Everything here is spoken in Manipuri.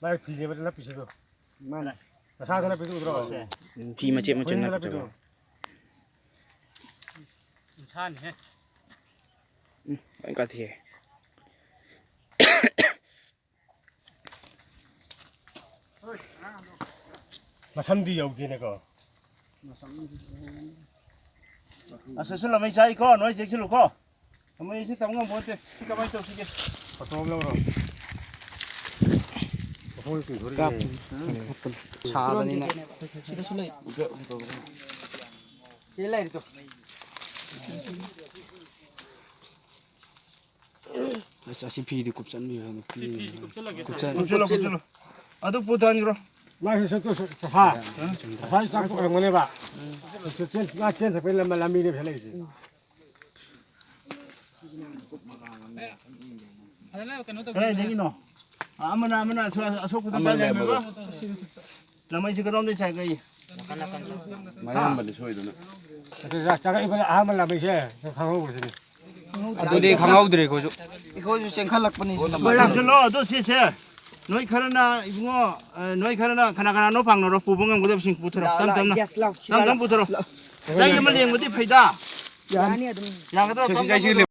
나 뒤에 나 비서도. 나 사전에 비서 들어가. 뒤 맞지 맞잖아. 인찬 해. 그러니까 뒤에. 나 산디 여기 내가. à sơ là mấy trái con nói chuyện lục co mấy chiếc tấm ngon bốn tiền các bạn tôi xin 보통으로. 보통이 그 소리. 차반이나. 시다 술래. 실래 이거. 사실 비디 굽산 비하는 피 곱슬하게. 굽슬러 아도 보다니 그럼 나에서 또 사. 사 잡고 그런 거네 봐. 나 쟤한테 별로 말람이네 별로지. 그래 cái này nó amana số của ta lên nữa là mấy cái đó để chạy cái 마냥 말이 소이도네. 그래서 자가 이번에 아무 라면 해. 강하고 그러더니. 아도데 강아우들이 거죠. 이거 좀 생칼락분이. lo tôi xe xe nói khá là nói khá là khana nó phẳng nó phù bông em sinh phù thọ tam tam phù thọ sai mà liền một tí phải đa 아니야 좀. nhà cái đó